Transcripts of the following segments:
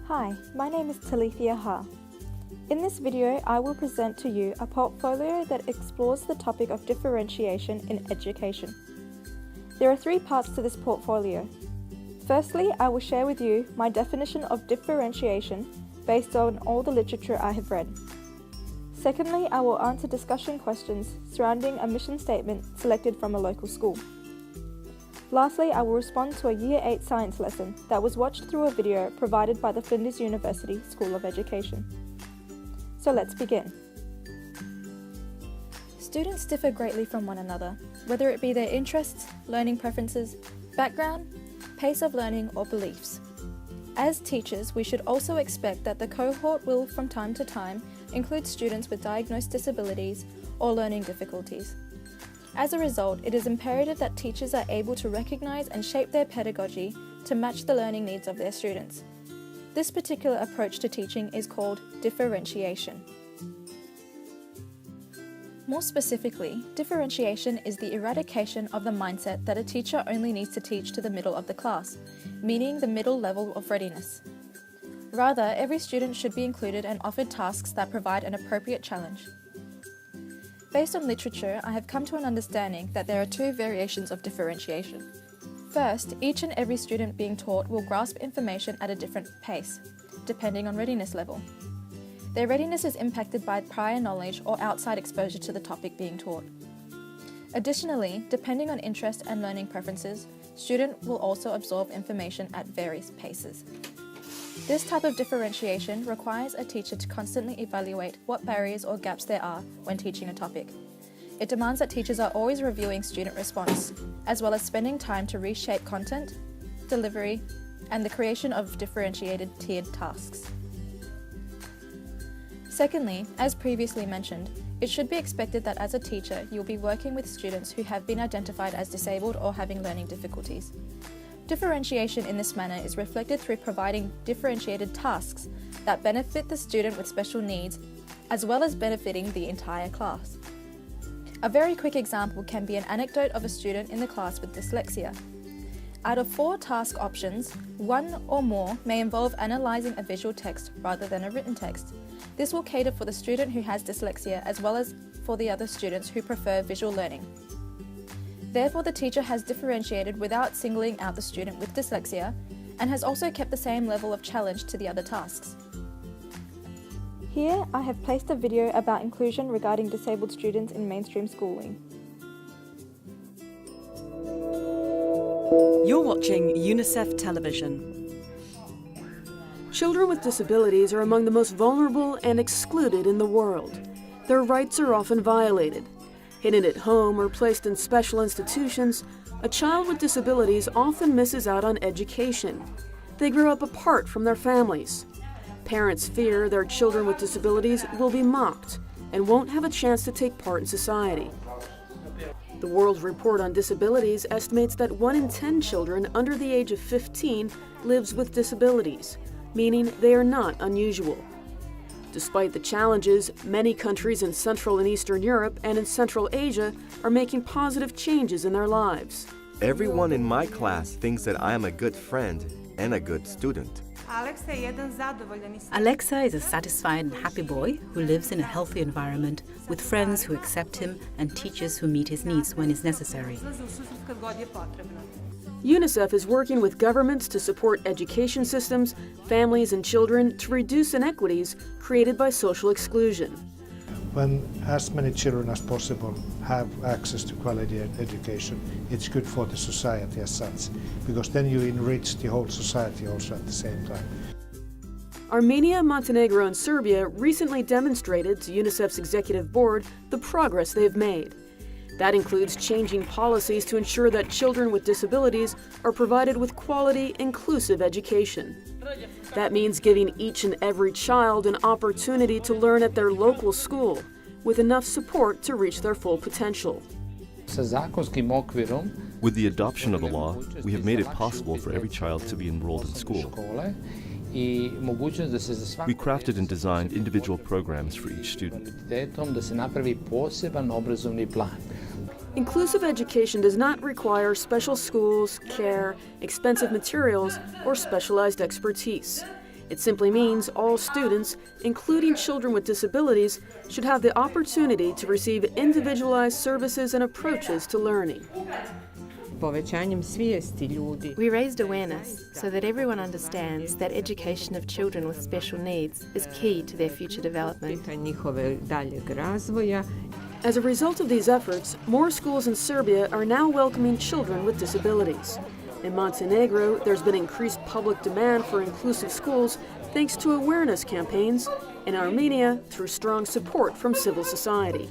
Hi, my name is Telithia. In this video, I will present to you a portfolio that explores the topic of differentiation in education. There are three parts to this portfolio. Firstly, I will share with you my definition of differentiation based on all the literature I have read. Secondly, I will answer discussion questions surrounding a mission statement selected from a local school. Lastly, I will respond to a Year 8 science lesson that was watched through a video provided by the Flinders University School of Education. So let's begin. Students differ greatly from one another, whether it be their interests, learning preferences, background, pace of learning, or beliefs. As teachers, we should also expect that the cohort will, from time to time, include students with diagnosed disabilities or learning difficulties. As a result, it is imperative that teachers are able to recognise and shape their pedagogy to match the learning needs of their students. This particular approach to teaching is called differentiation. More specifically, differentiation is the eradication of the mindset that a teacher only needs to teach to the middle of the class, meaning the middle level of readiness. Rather, every student should be included and offered tasks that provide an appropriate challenge. Based on literature, I have come to an understanding that there are two variations of differentiation. First, each and every student being taught will grasp information at a different pace, depending on readiness level. Their readiness is impacted by prior knowledge or outside exposure to the topic being taught. Additionally, depending on interest and learning preferences, student will also absorb information at various paces. This type of differentiation requires a teacher to constantly evaluate what barriers or gaps there are when teaching a topic. It demands that teachers are always reviewing student response, as well as spending time to reshape content, delivery, and the creation of differentiated tiered tasks. Secondly, as previously mentioned, it should be expected that as a teacher, you'll be working with students who have been identified as disabled or having learning difficulties. Differentiation in this manner is reflected through providing differentiated tasks that benefit the student with special needs, as well as benefiting the entire class. A very quick example can be an anecdote of a student in the class with dyslexia. Out of 4 task options, 1 or more may involve analysing a visual text rather than a written text. This will cater for the student who has dyslexia as well as for the other students who prefer visual learning. Therefore, the teacher has differentiated without singling out the student with dyslexia and has also kept the same level of challenge to the other tasks. Here, I have placed a video about inclusion regarding disabled students in mainstream schooling. You're watching UNICEF Television. Children with disabilities are among the most vulnerable and excluded in the world. Their rights are often violated. Hidden at home or placed in special institutions, a child with disabilities often misses out on education. They grow up apart from their families. Parents fear their children with disabilities will be mocked and won't have a chance to take part in society. The World Report on Disabilities estimates that 1 in 10 children under the age of 15 lives with disabilities, meaning they are not unusual. Despite the challenges, many countries in Central and Eastern Europe and in Central Asia are making positive changes in their lives. Everyone in my class thinks that I am a good friend and a good student. Alexa is a satisfied and happy boy who lives in a healthy environment with friends who accept him and teachers who meet his needs when it's necessary. UNICEF is working with governments to support education systems, families, and children to reduce inequities created by social exclusion. When as many children as possible have access to quality education, it's good for the society as such, because then you enrich the whole society also at the same time. Armenia, Montenegro, and Serbia recently demonstrated to UNICEF's executive board the progress they've made. That includes changing policies to ensure that children with disabilities are provided with quality, inclusive education. That means giving each and every child an opportunity to learn at their local school, with enough support to reach their full potential. With the adoption of the law, we have made it possible for every child to be enrolled in school. We crafted and designed individual programs for each student. Inclusive education does not require special schools, care, expensive materials, or specialized expertise. It simply means all students, including children with disabilities, should have the opportunity to receive individualized services and approaches to learning. We raised awareness so that everyone understands that education of children with special needs is key to their future development. As a result of these efforts, more schools in Serbia are now welcoming children with disabilities. In Montenegro, there's been increased public demand for inclusive schools thanks to awareness campaigns, in Armenia through strong support from civil society.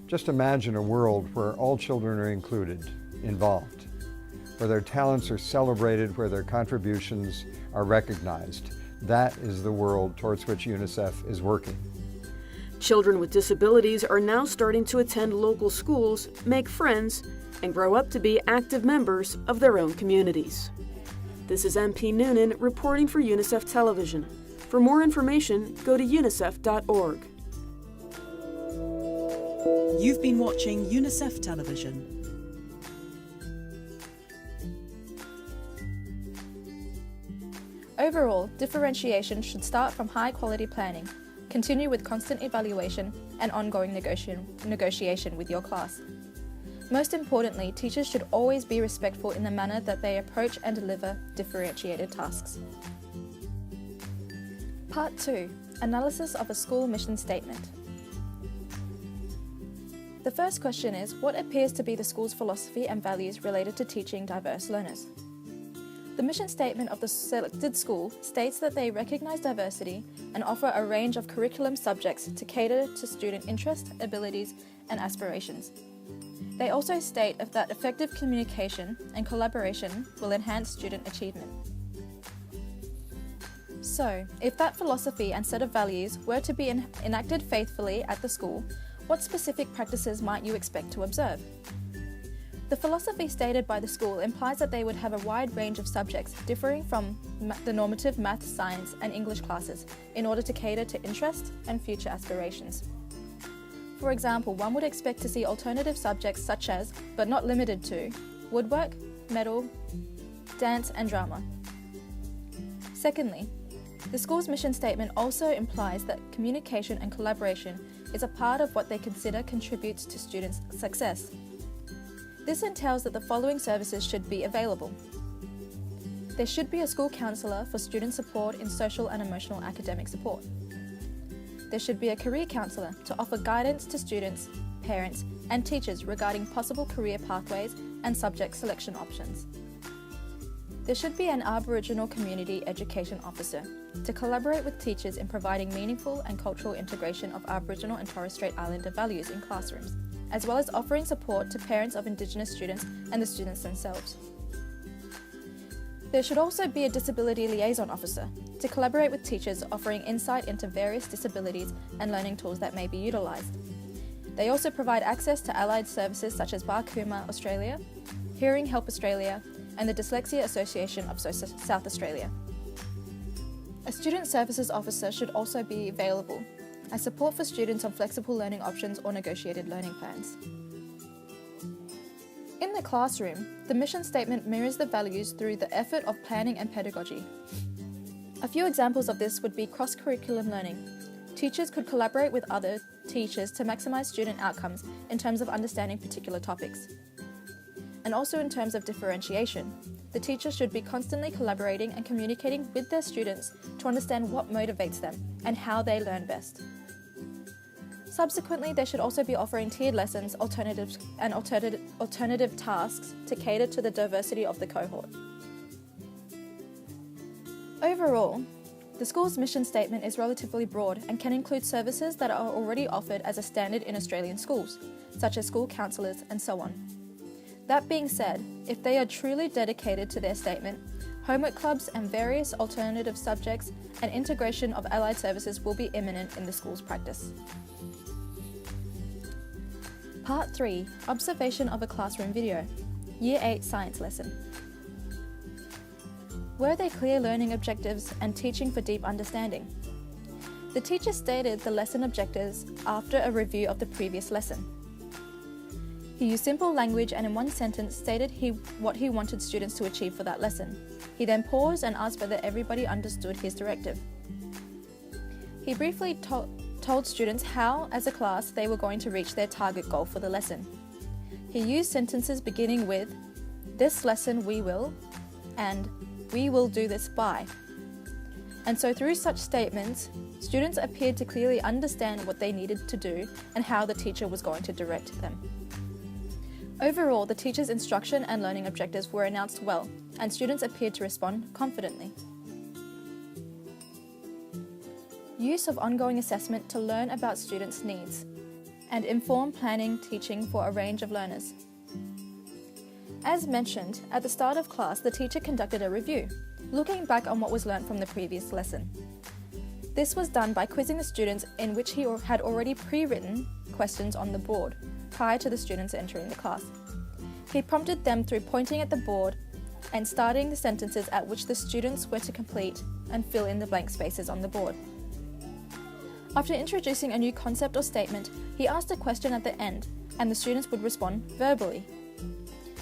Just imagine a world where all children are included, involved, where their talents are celebrated, where their contributions are recognized. That is the world towards which UNICEF is working. Children with disabilities are now starting to attend local schools, make friends, and grow up to be active members of their own communities. This is MP Noonan reporting for UNICEF Television. For more information, go to unicef.org. You've been watching UNICEF Television. Overall, differentiation should start from high-quality planning, continue with constant evaluation, and ongoing negotiation with your class. Most importantly, teachers should always be respectful in the manner that they approach and deliver differentiated tasks. Part 2. Analysis of a school mission statement. The first question is, what appears to be the school's philosophy and values related to teaching diverse learners? The mission statement of the selected school states that they recognise diversity and offer a range of curriculum subjects to cater to student interests, abilities, and aspirations. They also state that effective communication and collaboration will enhance student achievement. So, if that philosophy and set of values were to be enacted faithfully at the school, what specific practices might you expect to observe? The philosophy stated by the school implies that they would have a wide range of subjects differing from the normative math, science, and English classes in order to cater to interest and future aspirations. For example, one would expect to see alternative subjects such as, but not limited to, woodwork, metal, dance, and drama. Secondly, the school's mission statement also implies that communication and collaboration is a part of what they consider contributes to students' success. This entails that the following services should be available. There should be a school counsellor for student support in social and emotional academic support. There should be a career counsellor to offer guidance to students, parents, and teachers regarding possible career pathways and subject selection options. There should be an Aboriginal Community Education Officer to collaborate with teachers in providing meaningful and cultural integration of Aboriginal and Torres Strait Islander values in classrooms, as well as offering support to parents of Indigenous students and the students themselves. There should also be a Disability Liaison Officer to collaborate with teachers offering insight into various disabilities and learning tools that may be utilised. They also provide access to allied services such as Barkuma Australia, Hearing Help Australia, and the Dyslexia Association of South Australia. A Student Services Officer should also be available as support for students on flexible learning options or negotiated learning plans. In the classroom, the mission statement mirrors the values through the effort of planning and pedagogy. A few examples of this would be cross-curriculum learning. Teachers could collaborate with other teachers to maximise student outcomes in terms of understanding particular topics. And also in terms of differentiation, the teachers should be constantly collaborating and communicating with their students to understand what motivates them and how they learn best. Subsequently, they should also be offering tiered lessons, alternative tasks to cater to the diversity of the cohort. Overall, the school's mission statement is relatively broad and can include services that are already offered as a standard in Australian schools, such as school counsellors and so on. That being said, if they are truly dedicated to their statement, homework clubs and various alternative subjects and integration of allied services will be imminent in the school's practice. Part 3. Observation of a classroom video. Year 8 Science Lesson. Were there clear learning objectives and teaching for deep understanding? The teacher stated the lesson objectives after a review of the previous lesson. He used simple language and in one sentence stated what he wanted students to achieve for that lesson. He then paused and asked whether everybody understood his directive. He briefly told students how, as a class, they were going to reach their target goal for the lesson. He used sentences beginning with, "This lesson we will," and "We will do this by." And so through such statements, students appeared to clearly understand what they needed to do and how the teacher was going to direct them. Overall, the teacher's instruction and learning objectives were announced well, and students appeared to respond confidently. Use of ongoing assessment to learn about students' needs and inform planning teaching for a range of learners. As mentioned, at the start of class, the teacher conducted a review, looking back on what was learnt from the previous lesson. This was done by quizzing the students, in which he had already pre-written questions on the board prior to the students entering the class. He prompted them through pointing at the board and starting the sentences at which the students were to complete and fill in the blank spaces on the board. After introducing a new concept or statement, he asked a question at the end, and the students would respond verbally.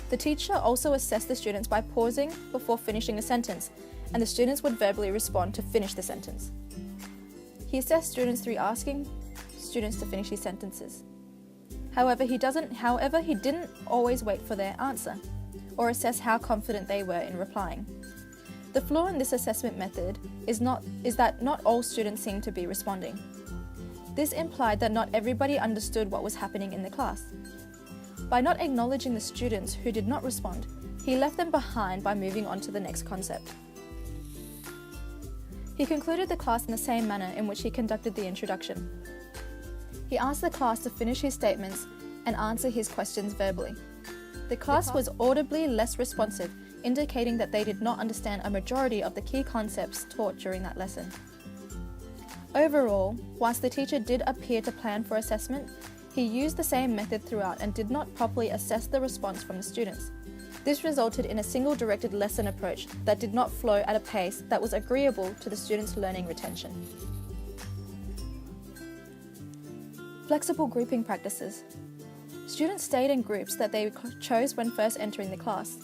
The teacher also assessed the students by pausing before finishing a sentence, and the students would verbally respond to finish the sentence. He assessed students through asking students to finish his sentences. However, he didn't always wait for their answer, or assess how confident they were in replying. The flaw in this assessment method is that not all students seemed to be responding. This implied that not everybody understood what was happening in the class. By not acknowledging the students who did not respond, he left them behind by moving on to the next concept. He concluded the class in the same manner in which he conducted the introduction. He asked the class to finish his statements and answer his questions verbally. The class was audibly less responsive, indicating that they did not understand a majority of the key concepts taught during that lesson. Overall, whilst the teacher did appear to plan for assessment, he used the same method throughout and did not properly assess the response from the students. This resulted in a single-directed lesson approach that did not flow at a pace that was agreeable to the students' learning retention. Flexible grouping practices. Students stayed in groups that they chose when first entering the class.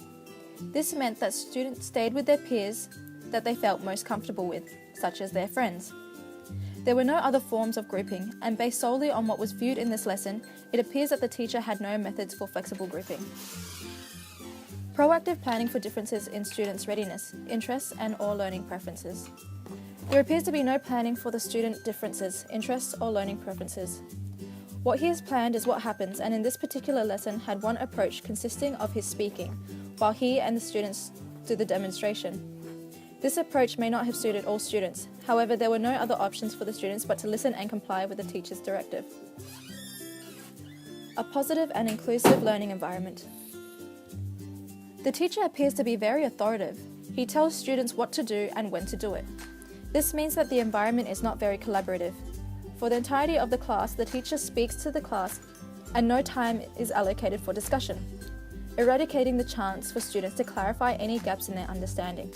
This meant that students stayed with their peers that they felt most comfortable with, such as their friends. There were no other forms of grouping, and based solely on what was viewed in this lesson, it appears that the teacher had no methods for flexible grouping. Proactive planning for differences in students' readiness, interests, and/or learning preferences. There appears to be no planning for the student differences, interests, or learning preferences. What he has planned is what happens, and in this particular lesson had one approach consisting of his speaking, while he and the students do the demonstration. This approach may not have suited all students, however there were no other options for the students but to listen and comply with the teacher's directive. A positive and inclusive learning environment. The teacher appears to be very authoritative. He tells students what to do and when to do it. This means that the environment is not very collaborative. For the entirety of the class, the teacher speaks to the class and no time is allocated for discussion, eradicating the chance for students to clarify any gaps in their understanding.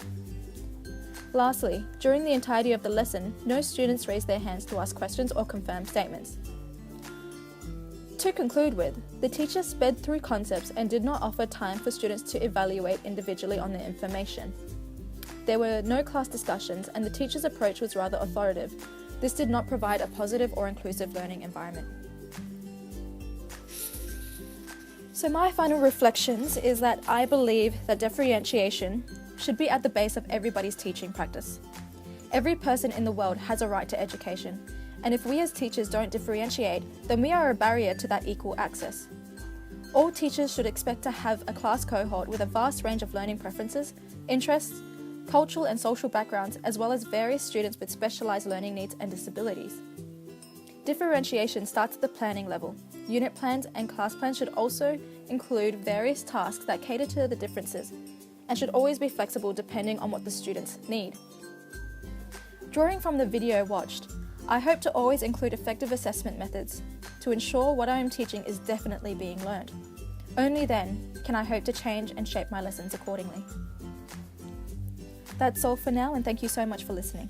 Lastly, during the entirety of the lesson, no students raised their hands to ask questions or confirm statements. To conclude with, the teacher sped through concepts and did not offer time for students to evaluate individually on their information. There were no class discussions and the teacher's approach was rather authoritative. This did not provide a positive or inclusive learning environment. So my final reflections is that I believe that differentiation should be at the base of everybody's teaching practice. Every person in the world has a right to education, and if we as teachers don't differentiate, then we are a barrier to that equal access. All teachers should expect to have a class cohort with a vast range of learning preferences, interests, cultural and social backgrounds, as well as various students with specialised learning needs and disabilities. Differentiation starts at the planning level. Unit plans and class plans should also include various tasks that cater to the differences and should always be flexible depending on what the students need. Drawing from the video watched, I hope to always include effective assessment methods to ensure what I am teaching is definitely being learned. Only then can I hope to change and shape my lessons accordingly. That's all for now, and thank you so much for listening.